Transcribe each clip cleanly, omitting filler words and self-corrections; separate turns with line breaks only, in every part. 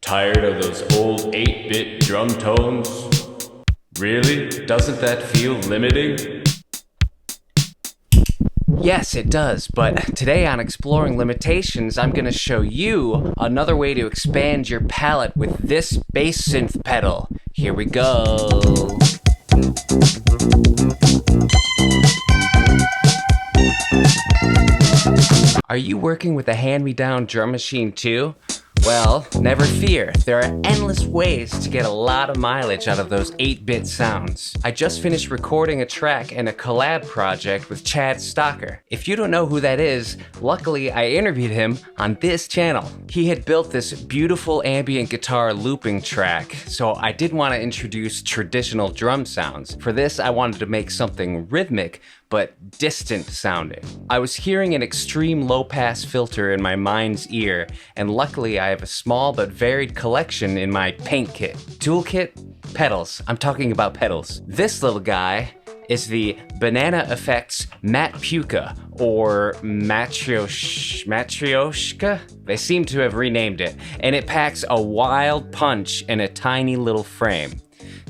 Tired of those old 8-bit drum tones? Really? Doesn't that feel limiting?
Yes, it does, but today on Exploring Limitations, I'm going to show you another way to expand your palette with this bass synth pedal. Here we go. Are you working with a hand-me-down drum machine too? Well, never fear, there are endless ways to get a lot of mileage out of those 8-bit sounds. I just finished recording a track in a collab project with Chad Stocker. If you don't know who that is, luckily I interviewed him on this channel. He had built this beautiful ambient guitar looping track, so I did want to introduce traditional drum sounds. For this, I wanted to make something rhythmic, but distant sounding. I was hearing an extreme low-pass filter in my mind's ear, and luckily I have a small but varied collection in my paint kit. Toolkit? Pedals. I'm talking about pedals. This little guy is the Bananana Effects Matpewka, or Matryoshka? They seem to have renamed it, and it packs a wild punch in a tiny little frame.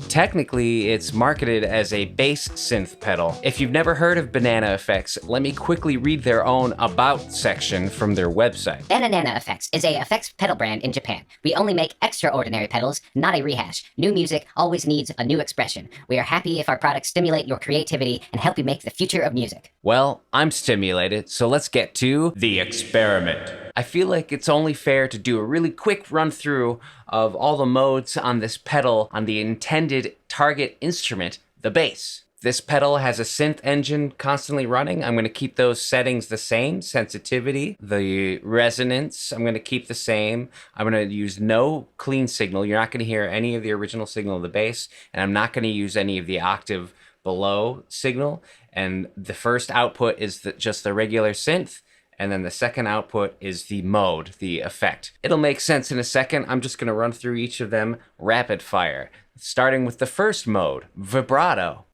Technically, it's marketed as a bass synth pedal. If you've never heard of Banana Effects, let me quickly read their own About section from their website.
Bananana Effects is a effects pedal brand in Japan. We only make extraordinary pedals, not a rehash. New music always needs a new expression. We are happy if our products stimulate your creativity and help you make the future of music.
Well, I'm stimulated, so let's get to
The experiment.
I feel like it's only fair to do a really quick run through of all the modes on this pedal on the intended target instrument, the bass. This pedal has a synth engine constantly running. I'm going to keep those settings the same. Sensitivity, the resonance, I'm going to keep the same. I'm going to use no clean signal. You're not going to hear any of the original signal of the bass, and I'm not going to use any of the octave below signal. And the first output is just the regular synth. And then the second output is the mode, the effect. It'll make sense in a second. I'm just gonna run through each of them rapid fire. Starting with the first mode, vibrato.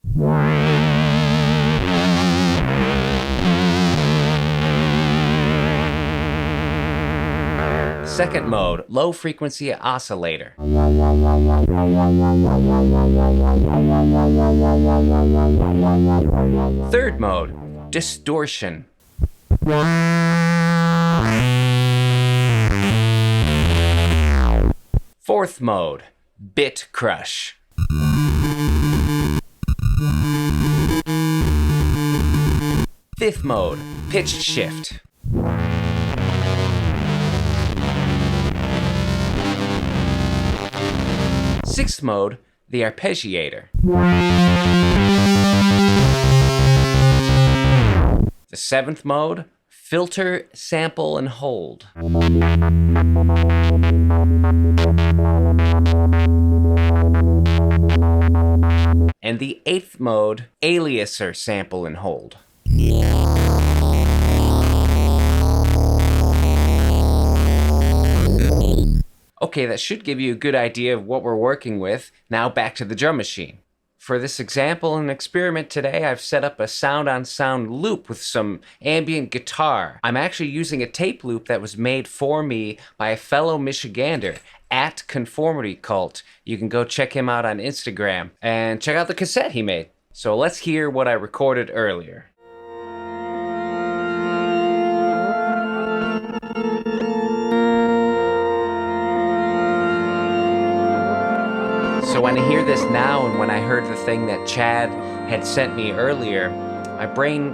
Second mode, low frequency oscillator. Third mode, distortion. Fourth mode, bit crush. Fifth mode, pitch shift. Sixth mode, the arpeggiator. The seventh mode, filter, sample, and hold. And the eighth mode, aliaser, sample, and hold. Okay, that should give you a good idea of what we're working with. Now back to the drum machine. For this example and experiment today, I've set up a sound-on-sound loop with some ambient guitar. I'm actually using a tape loop that was made for me by a fellow Michigander, at Conformity Cult. You can go check him out on Instagram and check out the cassette he made. So let's hear what I recorded earlier. So when I hear this now, and when I heard the thing that Chad had sent me earlier, my brain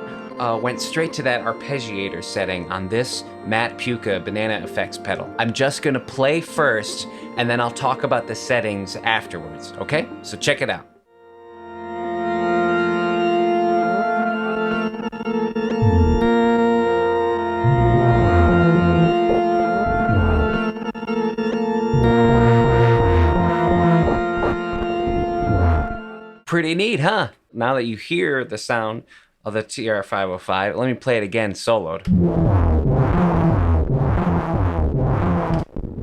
went straight to that arpeggiator setting on this Matpewka Banana Effects pedal. I'm just gonna play first, and then I'll talk about the settings afterwards, okay? So check it out. Pretty neat, huh? Now that you hear the sound of the TR-505, let me play it again soloed.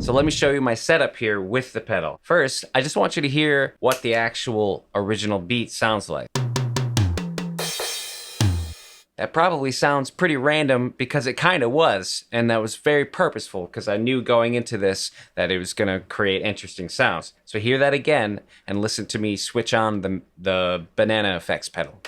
So let me show you my setup here with the pedal. First, I just want you to hear what the actual original beat sounds like. That probably sounds pretty random because it kind of was, and that was very purposeful because I knew going into this that it was going to create interesting sounds. So hear that again and listen to me switch on the Banana Effects pedal.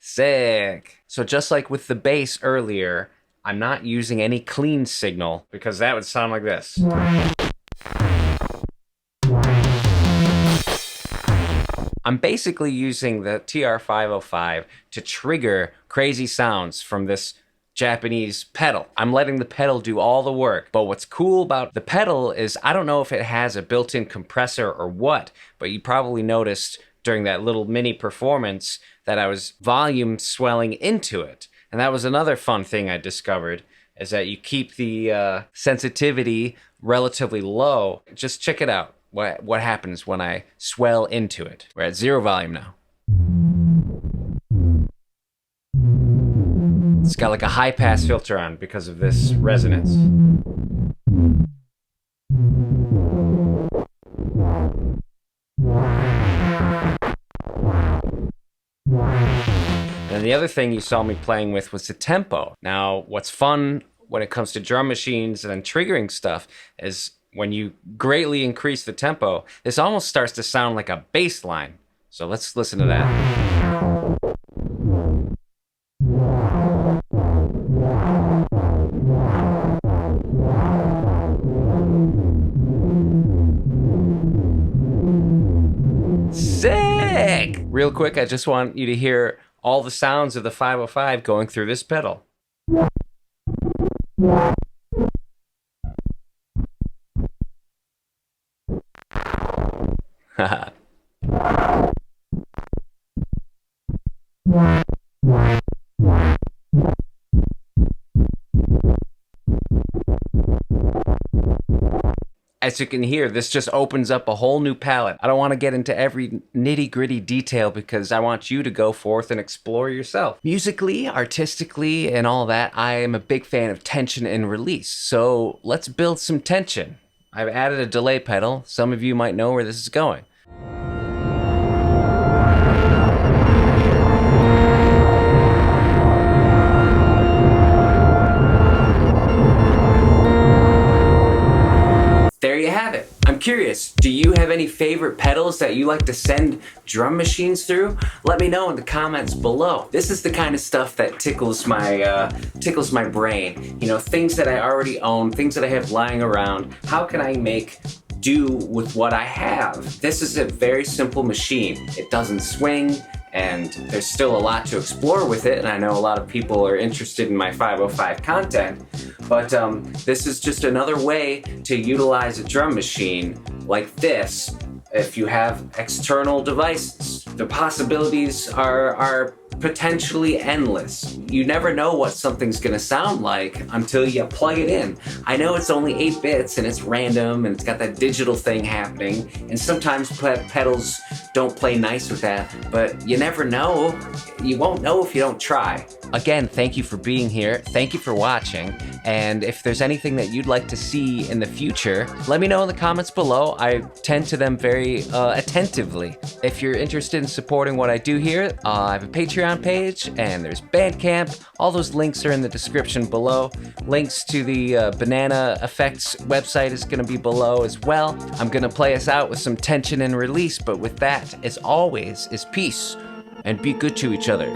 Sick. So just like with the bass earlier, I'm not using any clean signal because that would sound like this. I'm basically using the TR-505 to trigger crazy sounds from this Japanese pedal. I'm letting the pedal do all the work. But what's cool about the pedal is I don't know if it has a built-in compressor or what, but you probably noticed during that little mini performance that I was volume swelling into it. And that was another fun thing I discovered, is that you keep the sensitivity relatively low. Just check it out. What happens when I swell into it. We're at 0 volume now. It's got like a high pass filter on because of this resonance. And the other thing you saw me playing with was the tempo. Now, what's fun when it comes to drum machines and triggering stuff is when you greatly increase the tempo, this almost starts to sound like a bass line. So let's listen to that. Sick! Real quick, I just want you to hear all the sounds of the 505 going through this pedal. As you can hear, this just opens up a whole new palette. I don't want to get into every nitty-gritty detail because I want you to go forth and explore yourself. Musically, artistically, and all that, I am a big fan of tension and release. So let's build some tension. I've added a delay pedal. Some of you might know where this is going. There you have it. I'm curious, do you have any favorite pedals that you like to send drum machines through? Let me know in the comments below. This is the kind of stuff that tickles my brain. You know, things that I already own, things that I have lying around. How can I make do with what I have? This is a very simple machine. It doesn't swing, and there's still a lot to explore with it, and I know a lot of people are interested in my 505 content, but this is just another way to utilize a drum machine like this if you have external devices. The possibilities are potentially endless. You never know what something's gonna sound like until you plug it in. I know it's only 8 bits and it's random and it's got that digital thing happening, and sometimes pedals don't play nice with that, but you never know. You won't know if you don't try. Again, thank you for being here. Thank you for watching. And if there's anything that you'd like to see in the future, let me know in the comments below. I tend to them very attentively. If you're interested in supporting what I do here, I have a Patreon page and there's Bandcamp. All those links are in the description below. Links to the Banana Effects website is gonna be below as well. I'm gonna play us out with some tension and release, but with that, as always, is peace and be good to each other.